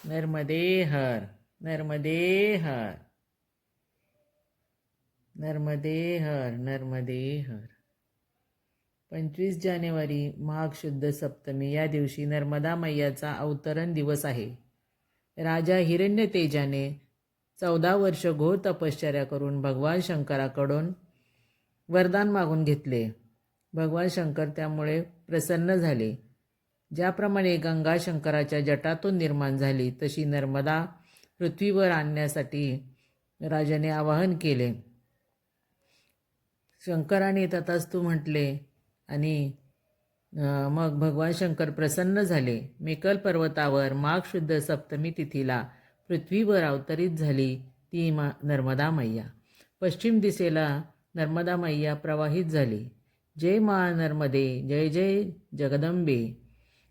नर्मदे हर, नर्मदे हर, नर्मदे हर, नर्मदे हर. 25 जानेवारी माघ शुद्ध सप्तमी या दिवशी नर्मदा मैयाचा अवतरण दिवस आहे. राजा हिरण्यतेजाने 14 वर्ष घोर तपश्चर्या करून भगवान शंकराकडून वरदान मागून घेतले. भगवान शंकर त्यामुळे प्रसन्न झाले. ज्याप्रमाणे गंगा शंकराच्या जटातून निर्माण झाली तशी नर्मदा पृथ्वीवर आणण्यासाठी राजाने आवाहन केले. शंकराने तथास्तु म्हटले आणि मग भगवान शंकर प्रसन्न झाले. मेकल पर्वतावर माघ शुद्ध सप्तमी तिथीला पृथ्वीवर अवतरित झाली ती नर्मदा मैया. पश्चिम दिशेला नर्मदा मैया प्रवाहित झाली. जय मा नर्मदे, जय जय जगदंबे.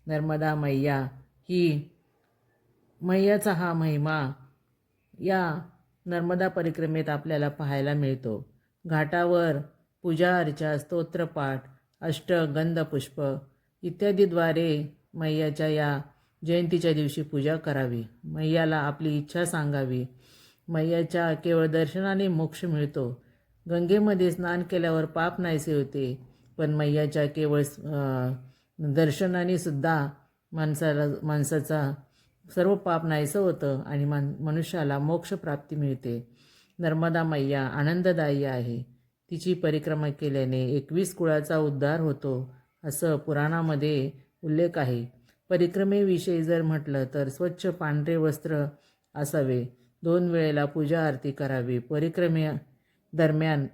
नर्मदा मैया ही मैयाचा हा महिमा या नर्मदा परिक्रमेत आपल्याला पाहायला मिळतो. घाटावर पूजा अर्चा, स्तोत्रपाठ, अष्टक, गंध, पुष्प इत्यादीद्वारे मैयाच्या या जयंतीच्या दिवशी पूजा करावी. मैयाला आपली इच्छा सांगावी. मैयाच्या केवळ दर्शनाने मोक्ष मिळतो. गंगेमध्ये स्नान केल्यावर पाप नाहीसे होते, पण मैयाच्या केवळ दर्शनाने सुद्धा माणसाचा सर्व पाप नाहीसं होतं आणि मनुष्याला मोक्ष प्राप्ती मिळते. नर्मदा मैया आनंददायी आहे. तिची परिक्रमा केल्याने 21 कुळाचा उद्धार होतो असं पुराणामध्ये उल्लेख आहे. परिक्रमेविषयी जर म्हटलं तर स्वच्छ पांढरे वस्त्र असावे. 2 वेळेला पूजा आरती करावी. परिक्रमे दरम्यान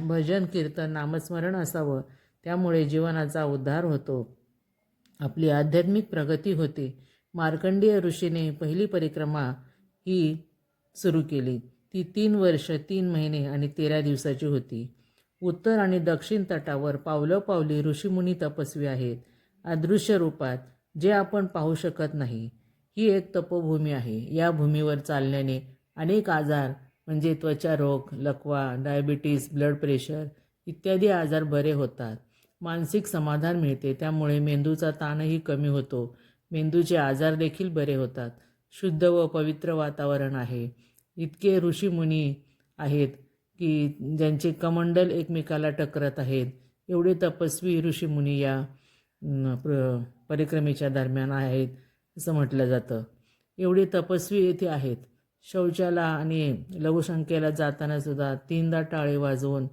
भजन कीर्तन नामस्मरण असावं. त्यामुळे जीवनाचा उद्धार होतो, आपली आध्यात्मिक प्रगती होते. मार्कंडेय ऋषीने पहिली परिक्रमा ही सुरू केली. ती 3 वर्ष 3 महिने आणि 13 दिवसाची होती. उत्तर आणि दक्षिण तटावर पावलोपावली ऋषीमुनी तपस्वी आहेत, अदृश्य रूपात, जे आपण पाहू शकत नाही. ही एक तपोभूमी आहे. या भूमीवर चालण्याने अनेक आजार म्हणजे त्वचा रोग, लकवा, डायबिटीस, ब्लड प्रेशर इत्यादी आजार बरे होतात. मानसिक समाधान मिळते. त्यामुळे मेंदूचा ताणही कमी होतो. मेंदूचे आजार देखील बरे होतात. शुद्ध व पवित्र वातावरण आहे. इतके ऋषीमुनी आहेत की ज्यांचे कमंडल एकमेकाला टकरत आहेत. एवढे तपस्वी ऋषीमुनी या परिक्रमेच्या दरम्यान आहेत असं म्हटलं जातं. एवढे तपस्वी येथे आहेत. शौचाला आणि लघुशंकेला जाताना सुद्धा 3दा टाळे वाजवून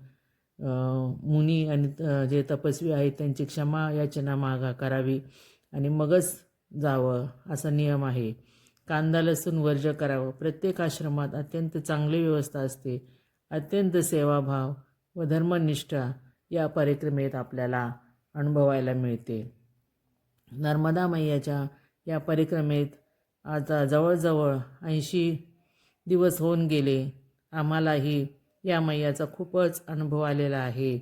मुनी आणि जे तपस्वी आहेत त्यांची क्षमा याचना करावी आणि मगच जावं असा नियम आहे. कांदा लसूण वर्ज्य करावं. प्रत्येक आश्रमात अत्यंत चांगली व्यवस्था असते. अत्यंत सेवाभाव व धर्मनिष्ठा या परिक्रमेत आपल्याला अनुभवायला मिळते. नर्मदा मैयाच्या या परिक्रमेत आता जवळजवळ 80 दिवस होऊन गेले. आम्हालाही या मैयाचा खूपच अनुभव आलेला आहे.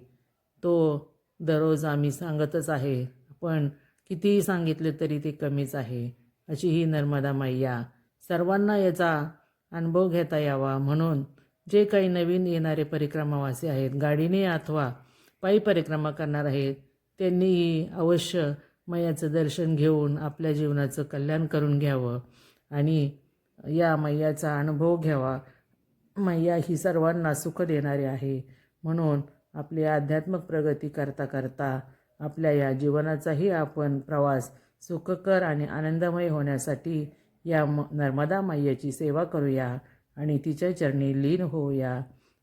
तो दररोज आम्ही सांगतच आहे, पण कितीही सांगितले तरी ते कमीच आहे. अशी ही नर्मदा मैया. सर्वांना याचा अनुभव घेता यावा म्हणून जे काही नवीन येणारे परिक्रमावासी आहेत, गाडीने अथवा पायी परिक्रमा करणार आहेत, त्यांनीही अवश्य मैयाचं दर्शन घेऊन आपल्या जीवनाचं कल्याण करून घ्यावं आणि या मैयाचा अनुभव घ्यावा. मैया ही सर्वांना सुख देणारी आहे. म्हणून आपली आध्यात्मिक प्रगती करता करता आपल्या या जीवनाचाही आपण प्रवास सुखकर आणि आनंदमय होण्यासाठी या नर्मदा मैयाची सेवा करूया आणि तिच्या चरणी लीन होऊया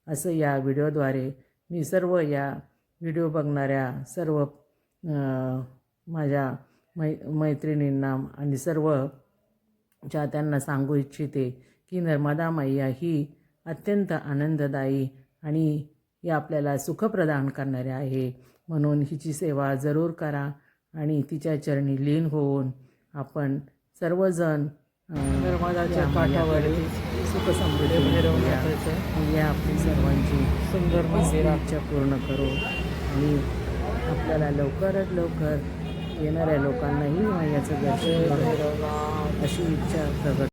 असं या व्हिडिओद्वारे मी सर्व या व्हिडिओ बघणाऱ्या सर्व माझ्या मैत्रिणींना आणि सर्व चाहत्यांना सांगू इच्छिते की नर्मदा मैया ही अत्यंत आनंददायी आणि ही आपल्याला सुख प्रदान करणारी आहे. म्हणून हिची सेवा जरूर करा आणि तिच्या चरणी लीन होऊन आपण सर्वजण नर्मदाच्या काठावर सुख समृद्धी मिळवूया. आपली सर्वांची सुंदर इच्छा पूर्ण करू आणि आपल्याला लवकरात लवकर येणाऱ्या लोकांनाही मैयाचं दर्शन घडवून अशी इच्छा प्रगट